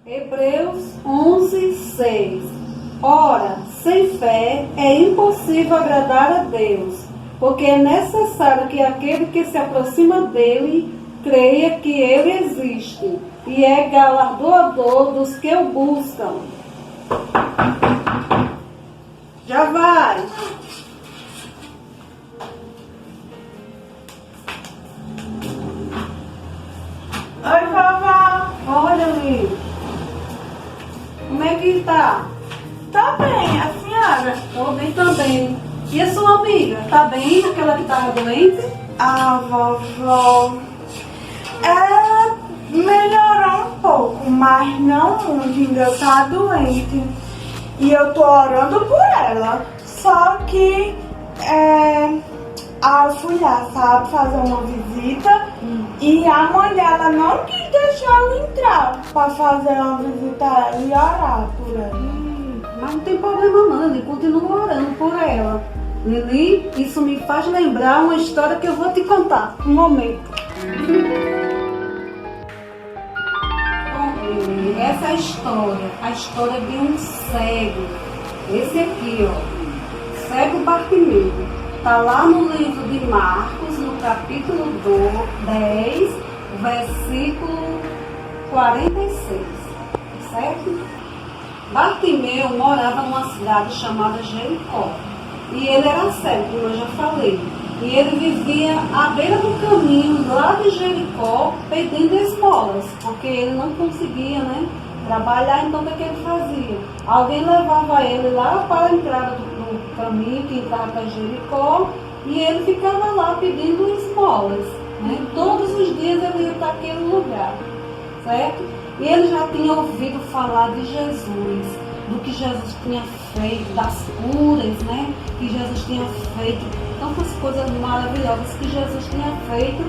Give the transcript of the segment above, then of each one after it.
Hebreus 11:6. Ora, sem fé é impossível agradar a Deus, porque é necessário que aquele que se aproxima dele creia que ele existe e é galardoador dos que o buscam. Já vai! Oi, vovó. Olha ali. Como é que tá? Tá bem, a senhora? Tô bem também. E a sua amiga? Tá bem? Aquela que tava doente? Ah, vovó. Ela melhorou um pouco, mas não muito. Ainda tá doente. E eu tô orando por ela. Só que eu fui lá, sabe, fazer uma visita. E a mãe dela não quis deixar eu entrar pra fazer uma visita a ela e orar por ela. Mas não tem problema não, Lili. Continua orando por ela. Lili, isso me faz lembrar uma história que eu vou te contar. Um momento. Bom, Lili, essa é a história de um cego. Esse aqui, ó, cego Bartimeu. Está lá no livro de Marcos, no capítulo 10, versículo 46, certo? Bartimeu morava numa cidade chamada Jericó, e ele era cego, como eu já falei, e ele vivia à beira do caminho lá de Jericó pedindo esmolas, porque ele não conseguia, né, trabalhar. Então o que ele fazia? Alguém levava ele lá para a entrada do caminho que entrava para Jericó, e ele ficava lá pedindo esmolas, né? Todos os dias ele ia para aquele lugar, certo? E ele já tinha ouvido falar de Jesus, do que Jesus tinha feito, das curas, né? Que Jesus tinha feito, tantas coisas maravilhosas que Jesus tinha feito.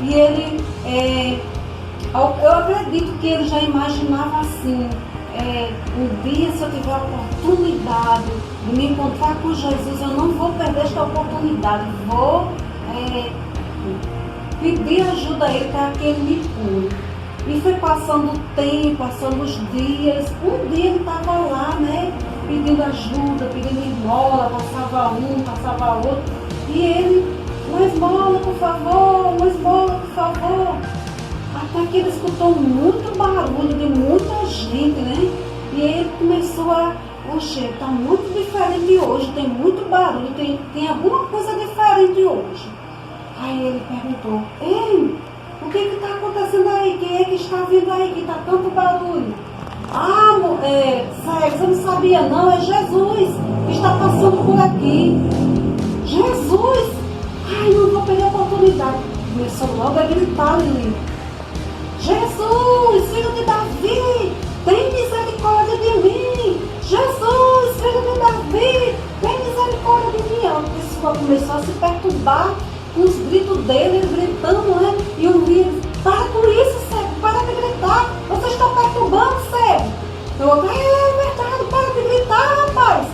E ele, eu acredito que ele já imaginava assim, um dia, se eu tiver a oportunidade de me encontrar com Jesus, eu não vou perder esta oportunidade, vou pedir ajuda a ele para que ele me cure. E foi passando o tempo, passando os dias. Um dia ele estava lá, né, pedindo ajuda, pedindo esmola, passava um, passava outro. E ele, uma esmola, por favor, uma esmola, por favor. Até que ele escutou muito barulho de muita gente, né? E ele começou oxe, está muito diferente hoje, tem muito barulho, tem alguma coisa diferente hoje. Aí ele perguntou, ei, o que está acontecendo aí? Quem é que está vindo aí que está tanto barulho? Ah, cego, você não sabia não, é Jesus que está passando por aqui. Jesus? Ai, não vou perder a oportunidade. Começou logo a gritar, Lili. Jesus, filho de Davi, tem misericórdia de mim. Jesus, filho de Davi, tem misericórdia de mim. A pessoa começou a se perturbar com os gritos dele, ele gritando, né? E o livro, para com isso, cego, para de gritar. Você está perturbando, cego. Eu, é verdade, para de gritar, rapaz.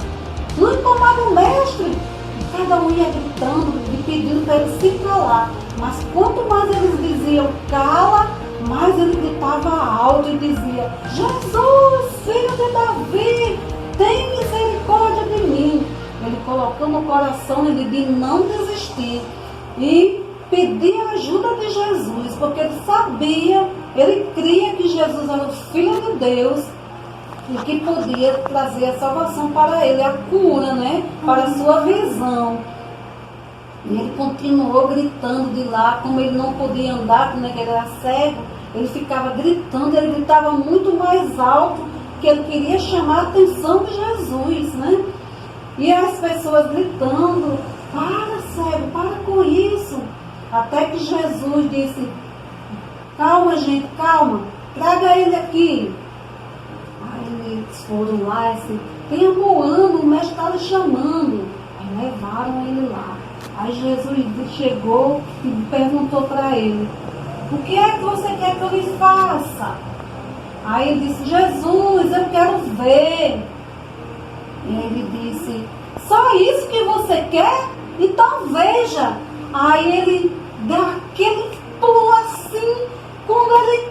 Não incomoda o mestre. E cada um ia gritando e pedindo para ele se calar. Mas quanto mais eles diziam cala, mas ele gritava alto e dizia, Jesus, filho de Davi, tem misericórdia de mim. Ele colocou no coração ele de não desistir e pedir a ajuda de Jesus, porque ele sabia, ele cria que Jesus era o Filho de Deus e que podia trazer a salvação para ele, a cura, né, para a sua visão. E ele continuou gritando de lá, como ele não podia andar, como ele era cego, ele ficava gritando, ele gritava muito mais alto, que ele queria chamar a atenção de Jesus, né? E as pessoas gritando, para cego, para com isso. Até que Jesus disse, calma gente, calma, traga ele aqui. Aí eles foram lá e disse, tenha bom ano, o mestre está lhe chamando. Aí levaram ele lá. Aí Jesus chegou e perguntou para ele, o que é que você quer que eu lhe faça? Aí ele disse, Jesus, eu quero ver. E ele disse, só isso que você quer? Então veja. Aí ele deu aquele pulo assim, quando ele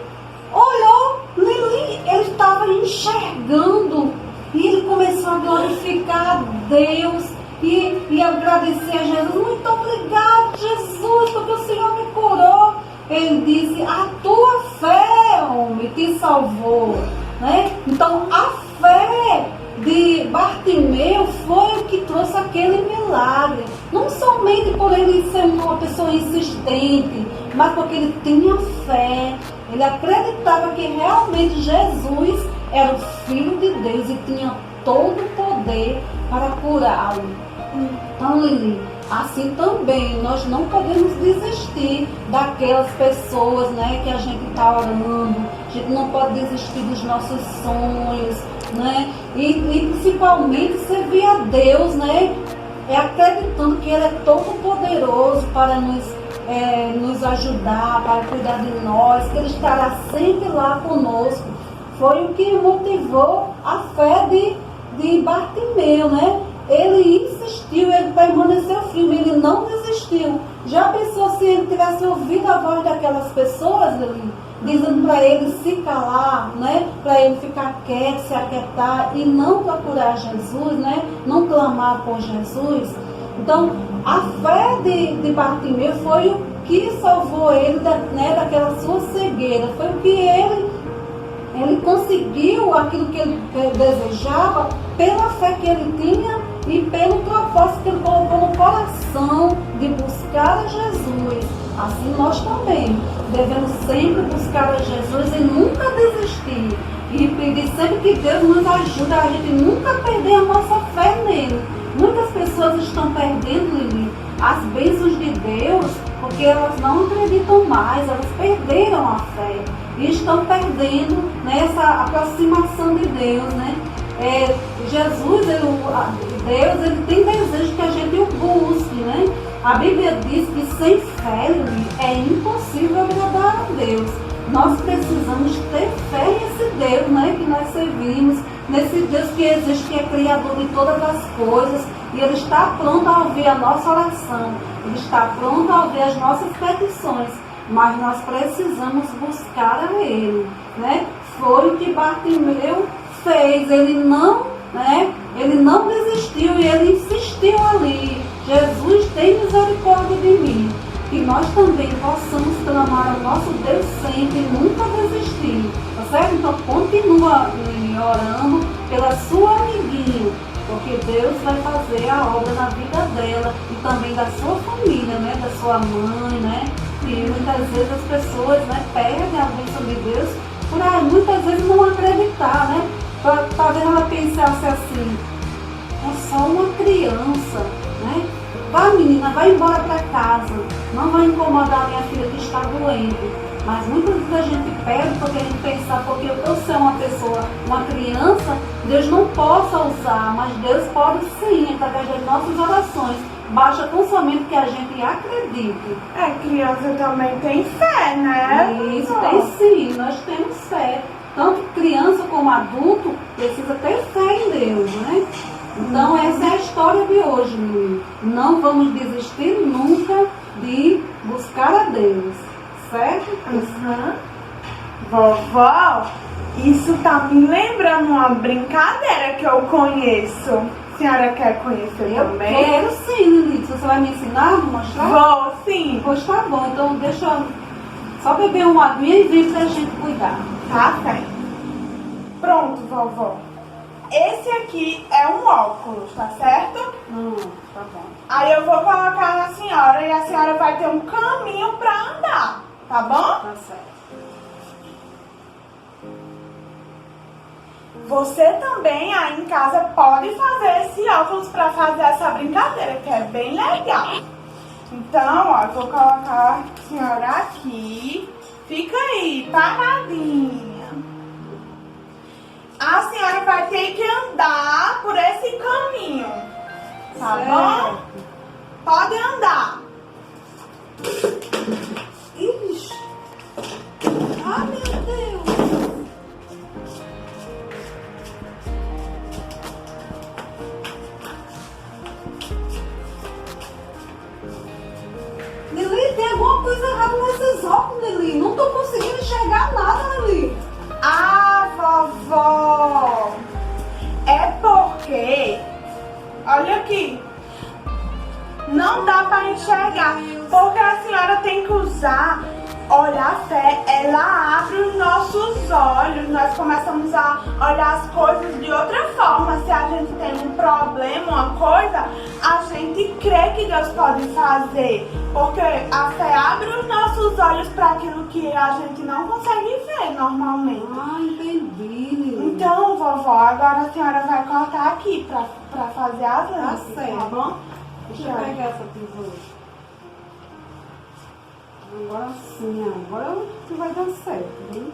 olhou, Lili, ele estava enxergando. E ele começou a glorificar a Deus e agradecer a Jesus. Muito obrigado, Jesus, porque o Senhor me curou. Ele disse, a tua fé, homem, te salvou. Né? Então, a fé de Bartimeu foi o que trouxe aquele milagre. Não somente por ele ser uma pessoa insistente, mas porque ele tinha fé. Ele acreditava que realmente Jesus era o Filho de Deus e tinha todo o poder para curá-lo. Então, Lili, assim também nós não podemos desistir daquelas pessoas, né, que a gente está orando. A gente não pode desistir dos nossos sonhos, né? E principalmente servir a Deus, né? Acreditando que Ele é todo poderoso para nos ajudar, para cuidar de nós, que Ele estará sempre lá conosco. Foi o que motivou a fé de Bartimeu, né? Ele insistiu, ele permaneceu firme, ele não desistiu. Já pensou se ele tivesse ouvido a voz daquelas pessoas ali, dizendo para ele se calar, né? Para ele ficar quieto, se aquietar e não procurar Jesus, né? Não clamar por Jesus. Então, a fé de Bartimeu foi o que salvou ele daquela sua cegueira. Foi o que ele conseguiu aquilo que ele desejava pela fé que ele tinha e pelo propósito que ele colocou no coração de buscar a Jesus. Assim nós também devemos sempre buscar a Jesus e nunca desistir. E pedir sempre que Deus nos ajude a gente nunca perder a nossa fé nele. Muitas pessoas estão perdendo, Lili, as bênçãos de Deus porque elas não acreditam mais, elas perderam a fé e estão perdendo nessa aproximação de Deus, né? Jesus, Deus, ele tem desejo que a gente o busque, né? A Bíblia diz que sem fé, Lili, é impossível agradar a Deus. Nós precisamos ter fé nesse Deus, né, que nós servimos, nesse Deus que existe, que é criador de todas as coisas, e Ele está pronto a ouvir a nossa oração, Ele está pronto a ouvir as nossas petições, mas nós precisamos buscar a Ele, né? Foi o que Bartimeu fez, ele não desistiu e ele insistiu ali. Jesus, tem misericórdia de mim. Que nós também possamos clamar ao nosso Deus sempre e nunca desistir, tá certo? Então continua orando pela sua amiguinha, porque Deus vai fazer a obra na vida dela e também da sua família, né? Da sua mãe, né? E muitas vezes as pessoas, né, perdem a bênção de Deus por aí, muitas vezes não acreditar, né? Talvez ela pensasse assim, é só uma criança, né? Vai, menina, vai embora para casa. Não vai incomodar a minha filha que está doente. Mas muitas vezes a gente perde porque a gente pensa, porque eu sou uma pessoa, uma criança, Deus não possa usar, mas Deus pode sim, através das nossas orações. Basta tão somente que a gente acredite. Criança também tem fé, né? Isso, tem sim, nós temos fé. Tanto criança como adulto precisa ter fé em Deus, né? Então essa é a história de hoje, menino. Não vamos desistir nunca de buscar a Deus, certo? Uhum. Vovó, isso tá me lembrando uma brincadeira que eu conheço. A senhora quer conhecer Eu também? quero sim, Lili. Você vai me ensinar, me mostrar? Vou, sim. Pois tá bom, então deixa eu só beber uma aguinha e vir pra gente cuidar. Tá certo. Pronto, vovó. Esse aqui é um óculos, tá certo? Tá bom. Aí eu vou colocar na senhora e a senhora vai ter um caminho pra andar, tá bom? Tá certo. Você também aí em casa pode fazer esse óculos pra fazer essa brincadeira, que é bem legal. Então, ó, eu vou colocar a senhora aqui. Fica aí, paradinha. A senhora vai ter que andar por esse caminho, tá bom? Pode andar. Ixi! Ah, meu Deus! Lili, tem alguma coisa errada nesses óculos, Lili. Não tô conseguindo enxergar nada, Lili. Ah, vovó, não dá para enxergar, porque a senhora tem que usar. Olha, a fé, ela abre os nossos olhos, nós começamos a olhar as coisas de outra forma. Se a gente tem um problema, uma coisa, a gente crê que Deus pode fazer, porque a fé abre os nossos olhos para aquilo que a gente não consegue ver normalmente. Ah, entendi. Então, vovó, agora a senhora vai cortar aqui pra fazer as Tá lâmpadas, certo. tá bom? Deixa eu pegar essa tesoura. Agora sim, agora que vai dar certo, viu?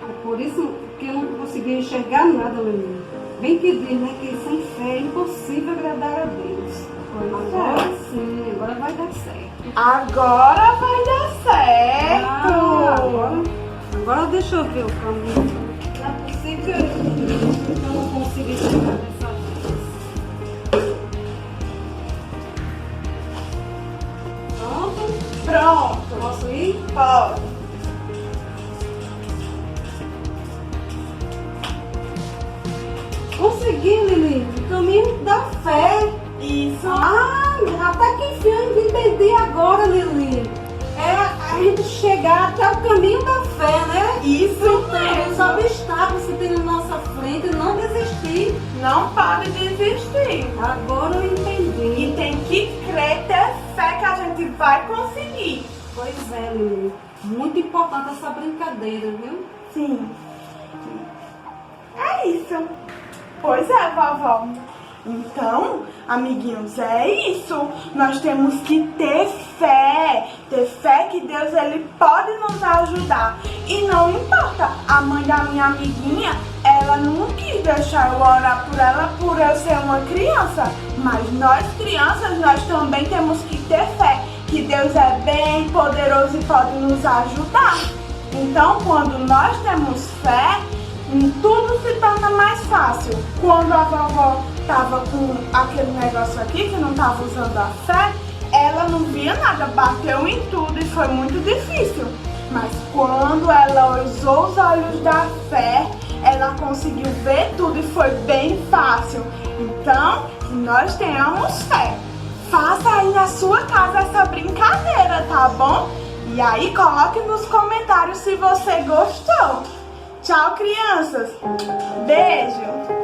É por isso que eu não conseguia enxergar nada, menino. Bem que diz, né, que sem fé é impossível agradar a Deus. Agora sim, agora vai dar certo. Agora vai dar certo! Agora deixa eu ver o caminho. Não é possível que eu não consiga enxergar dessa vez. Pronto? Pronto! Posso ir? Pode! Consegui, Lili. O caminho da fé. Isso! Ah, até que enfim eu entendi agora, Lili. É a gente chegar até o caminho da fé, né? Isso Os mesmo! obstáculos que tem na nossa frente, não desistir. Não pode desistir! Agora eu entendi. E tem que crer, ter fé que a gente vai conseguir! Pois é, Lili. Muito importante essa brincadeira, viu? Sim! É isso! Pois é, vovó! Então, amiguinhos, é isso. Nós temos que ter fé que Deus ele pode nos ajudar. E não importa, a mãe da minha amiguinha, ela não quis deixar eu orar por ela por eu ser uma criança. Mas nós crianças, nós também temos que ter fé que Deus é bem poderoso e pode nos ajudar. Então, quando nós temos fé, tudo se torna mais fácil. Quando a vovó estava com aquele negócio aqui, que não estava usando a fé, ela não via nada, bateu em tudo e foi muito difícil. Mas quando ela usou os olhos da fé, ela conseguiu ver tudo e foi bem fácil. Então, que nós tenhamos fé. Faça aí na sua casa essa brincadeira, tá bom? E aí coloque nos comentários se você gostou. Tchau, crianças. Beijo.